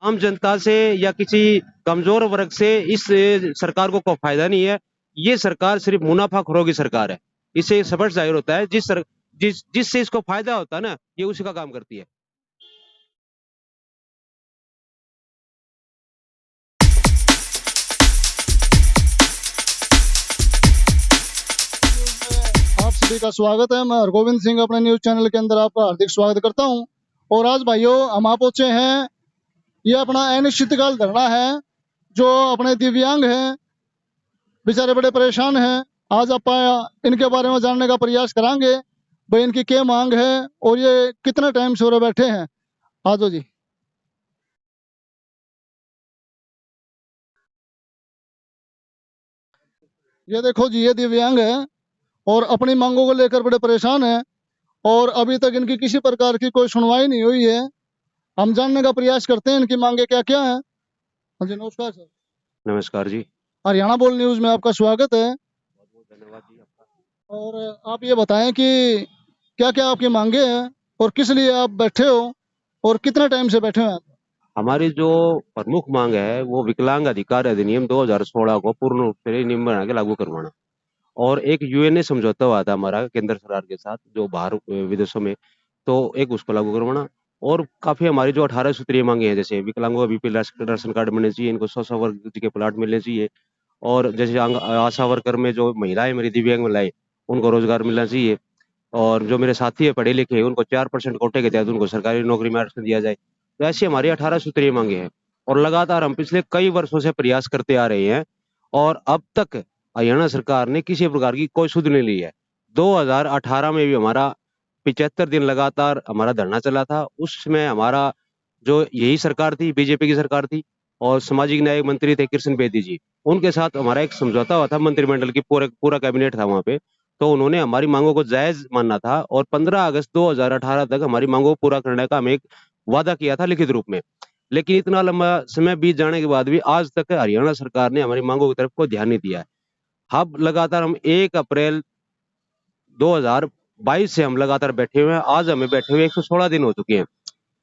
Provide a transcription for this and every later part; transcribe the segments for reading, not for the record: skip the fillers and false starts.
आम जनता से या किसी कमजोर वर्ग से इस सरकार को कोई फायदा नहीं है। ये सरकार सिर्फ मुनाफाखोरों की सरकार है। इससे स्पष्ट जाहिर होता है जिससे इसको फायदा होता है ना, ये उसी का काम करती है। आप सभी का स्वागत है। मैं हरगोविंद सिंह अपने न्यूज चैनल के अंदर आपका हार्दिक स्वागत करता हूं। और आज भाइयों हम आ पहुंचे हैं, ये अपना अनिश्चितकाल धरना है। जो अपने दिव्यांग हैं बेचारे बड़े परेशान हैं। आज आप इनके बारे में जानने का प्रयास करांगे, भाई इनकी क्या मांग है और ये कितने टाइम से उरे बैठे हैं। आ जाओ जी। ये देखो जी, ये दिव्यांग है और अपनी मांगों को लेकर बड़े परेशान है और अभी तक इनकी किसी प्रकार की कोई सुनवाई नहीं हुई है। हम जानने का प्रयास करते हैं इनकी मांगे क्या क्या है। हाँ जी, नमस्कार सर। नमस्कार जी। हरियाणा बोल न्यूज में आपका स्वागत है। बहुत बहुत धन्यवाद जी आपका। और आप ये बताएं कि क्या क्या आपकी मांगे हैं और किस लिए आप बैठे हो और कितने टाइम से बैठे हो आप। हमारी जो प्रमुख मांग है वो विकलांग अधिकार अधिनियम 2016 को पूर्ण रूप से नियम बना के लागू करवाना। और एक यूएनए समझौता हुआ था हमारा केंद्र सरकार के साथ जो बाहर विदेशों में, तो एक उसको लागू करवाना। और काफी हमारी जो 18 सूत्रीय मांगे हैं, जैसे विकलांगों का बीपीएल राशन कार्ड मिलने चाहिए, इनको 100 वर्ग के प्लाट मिलने चाहिए। और जैसे आशा वर्कर में जो महिलाएं, मेरी दिव्यांग महिलाएं, उनको रोजगार मिलना चाहिए। और जो मेरे साथी है पढ़े लिखे, उनको 4% कोटे के तहत उनको सरकारी नौकरी में आरक्षण दिया जाए। तो ऐसी हमारी 18 सूत्रीय मांगे हैं। और लगातार हम पिछले कई वर्षों से प्रयास करते आ रहे हैं और अब तक हरियाणा सरकार ने किसी प्रकार की कोई सुध नहीं ली है। 2018 में भी हमारा 75 दिन लगातार हमारा धरना चला था। उसमें हमारा जो यही सरकार थी, बीजेपी की सरकार थी, और सामाजिक न्याय मंत्री थे कृष्ण बेदी जी, उनके साथ हमारा एक समझौता हुआ था, मंत्रिमंडल की पूरा कैबिनेट था वहां पे। तो उन्होंने हमारी मांगों को जायज माना था और 15 अगस्त 2018 तक हमारी मांगों को पूरा करने का हमें एक वादा किया था लिखित रूप में। लेकिन इतना लंबा समय बीत जाने के बाद भी आज तक हरियाणा सरकार ने हमारी मांगों की तरफ कोई ध्यान नहीं दिया है। अब लगातार हम 1 अप्रैल 2022 से हम लगातार बैठे हुए हैं। आज हमें बैठे हुए 116 दिन हो चुके हैं।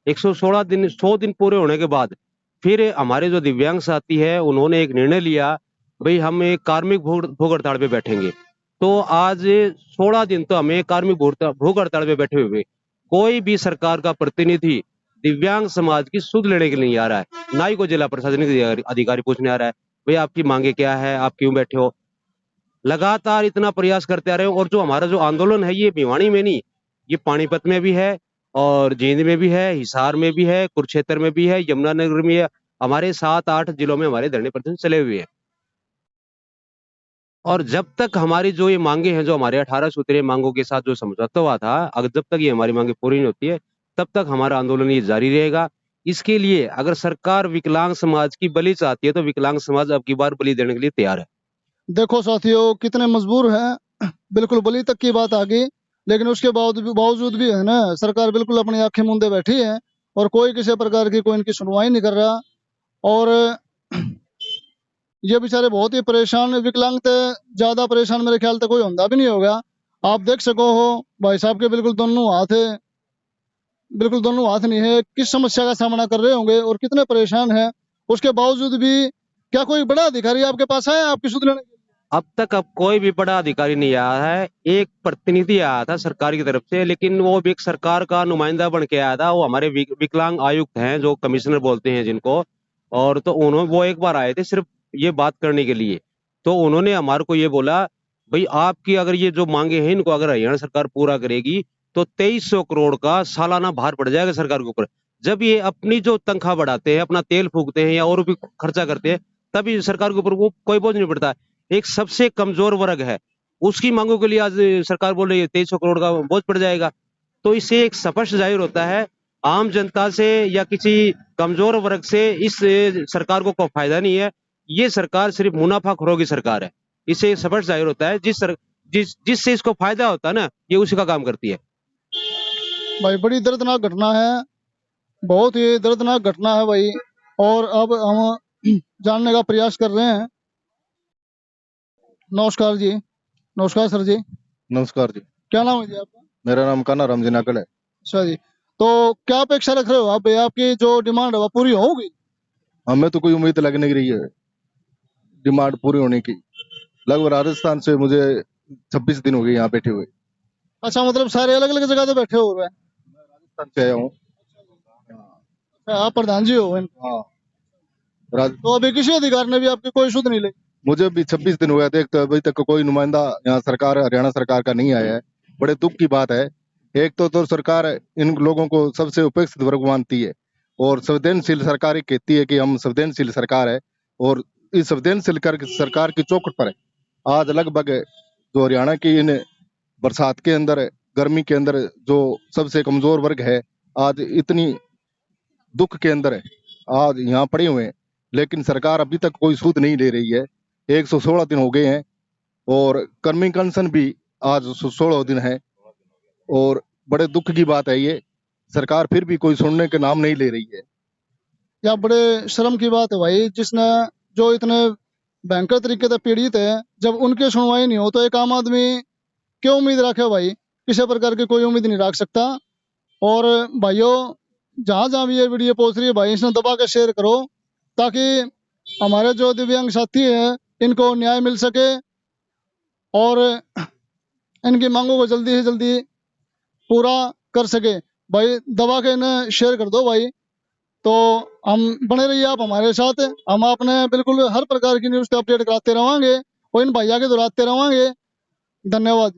116 दिन, 100 दिन पूरे होने के बाद फिर हमारे जो दिव्यांग साथी है उन्होंने एक निर्णय लिया, भाई हम एक कार्मिक भूख हड़ताल पे बैठेंगे। तो आज 16 दिन तो हमें कार्मिक भूख हड़ताल पे बैठे हुए कोई भी सरकार का प्रतिनिधि दिव्यांग समाज की सुध लेने के लिए नहीं आ रहा है। ना ही कोई जिला प्रशासनिक अधिकारी पूछने आ रहा है, भाई आपकी मांगे क्या है, आप क्यों बैठे हो। लगातार इतना प्रयास करते आ रहे हो। और जो हमारा जो आंदोलन है ये भिवानी में नहीं, ये पानीपत में भी है और जींद में भी है, हिसार में भी है, कुरुक्षेत्र में भी है, यमुनानगर में है। हमारे 7-8 जिलों में हमारे धरने प्रदर्शन चले हुए हैं। और जब तक हमारी जो ये मांगे हैं, जो हमारे 18 सूत्रीय मांगों के साथ जो समझौता हुआ था, अगर जब तक ये हमारी मांगे पूरी नहीं होती है तब तक हमारा आंदोलन ये जारी रहेगा। इसके लिए अगर सरकार विकलांग समाज की बलि चाहती है तो विकलांग समाज अब की बार बलि देने के लिए तैयार है। देखो साथियों, कितने मजबूर हैं। बिल्कुल बलि तक की बात आ गई, लेकिन उसके बावजूद भी है ना, सरकार बिल्कुल अपनी आंखें मूंदे बैठी है और कोई किसी प्रकार की कोई इनकी सुनवाई नहीं कर रहा। और ये बेचारे बहुत ही परेशान, विकलांग थे ज्यादा परेशान मेरे ख्याल तक कोई होता भी नहीं होगा। आप देख सको हो भाई साहब के बिल्कुल दोनों हाथ है, बिल्कुल दोनों हाथ नहीं है। किस समस्या का सामना कर रहे होंगे और कितने परेशान हैं। उसके बावजूद भी क्या कोई बड़ा अधिकारी आपके पास आया आपकी सुध लेने के लिए? अब कोई भी बड़ा अधिकारी नहीं आया है। एक प्रतिनिधि आया था सरकार की तरफ से, लेकिन वो भी एक सरकार का नुमाइंदा बन के आया था। वो हमारे विकलांग आयुक्त हैं, जो कमिश्नर बोलते हैं जिनको। और तो उन्होंने वो एक बार आए थे सिर्फ ये बात करने के लिए। तो उन्होंने हमारे को ये बोला, भाई आपकी अगर ये जो मांगे हैं इनको अगर हरियाणा सरकार पूरा करेगी तो 2300 करोड़ का सालाना भार पड़ जाएगा सरकार के ऊपर। जब ये अपनी जो तनख्वाह बढ़ाते हैं, अपना तेल फूकते हैं या और भी खर्चा करते हैं, तभी सरकार के ऊपर वो कोई बोझ नहीं पड़ता। एक सबसे कमजोर वर्ग है, उसकी मांगों के लिए आज सरकार बोल रही है 2300 करोड़ का बोझ पड़ जाएगा। तो इससे एक स्पष्ट जाहिर होता है आम जनता से या किसी कमजोर वर्ग से इस सरकार को कोई फायदा नहीं है। ये सरकार सिर्फ मुनाफाखोरों की सरकार है। इससे स्पष्ट जाहिर होता है जिससे इसको फायदा होता है ना, ये उसी का काम करती है। भाई बड़ी दर्दनाक घटना है, बहुत ही दर्दनाक घटना है भाई। और अब हम जानने का प्रयास कर रहे हैं। नमस्कार जी। नमस्कार सर जी। नमस्कार जी। क्या नाम है जी आपका? मेरा नाम कान्हा राम जी नाकल है। अच्छा जी। तो क्या अपेक्षा रख रहे हो आप भाई, आपकी जो डिमांड है वो पूरी होगी? हमें तो कोई उम्मीद लग नहीं रही है डिमांड पूरी होने की। लगभग राजस्थान से मुझे 26 दिन हो गए यहाँ बैठे हुए। अच्छा, मतलब सारे अलग अलग जगह तो बैठे हुए हैं। राजस्थान से आया हूँ। अच्छा, आप प्रधान जी हो इनके। हाँ, राज तो अभी किसी अधिकारी ने भी आपकी कोई सुध नहीं ली? मुझे भी 26 दिन हुए थे, तो अभी तक कोई नुमाइंदा यहाँ सरकार हरियाणा सरकार का नहीं आया है। बड़े दुख की बात है। एक तो सरकार इन लोगों को सबसे उपेक्षित वर्ग मानती है और संवेदनशील सरकार ही कहती है कि हम संवेदनशील सरकार है, और इस संवेदनशील सरकार की चौखट पर आज लगभग जो हरियाणा की इन बरसात के अंदर, गर्मी के अंदर जो सबसे कमजोर वर्ग है, आज इतनी दुख के अंदर है, आज यहाँ पड़े हुए हैं। लेकिन सरकार अभी तक कोई सूद नहीं ले रही है। 116 दिन हो गए हैं और कर्मी कंसन भी आज 16 दिन है, और बड़े दुख की बात है ये। सरकार फिर भी कोई सुनने के नाम नहीं ले रही है। या बड़े शर्म की बात है भाई, जिसने जो इतने भयंकर तरीके से पीड़ित है, जब उनकी सुनवाई नहीं हो तो एक आम आदमी क्यों उम्मीद रखे भाई? किसी प्रकार की कोई उम्मीद नहीं रख सकता। और भाइयों, जहां जहां भी ये वीडियो पहुंच रही है भाई, इसने दबा के शेयर करो, ताकि हमारे जो दिव्यांग साथी हैं इनको न्याय मिल सके और इनकी मांगों को जल्दी से जल्दी पूरा कर सके। भाई दबा के इन्हें शेयर कर दो भाई। तो हम बने रहिए आप हमारे साथ, हम आपने बिल्कुल हर प्रकार की न्यूज़ अपडेट कराते रहेंगे और इन भैया के दोहराते रहेंगे। धन्यवाद।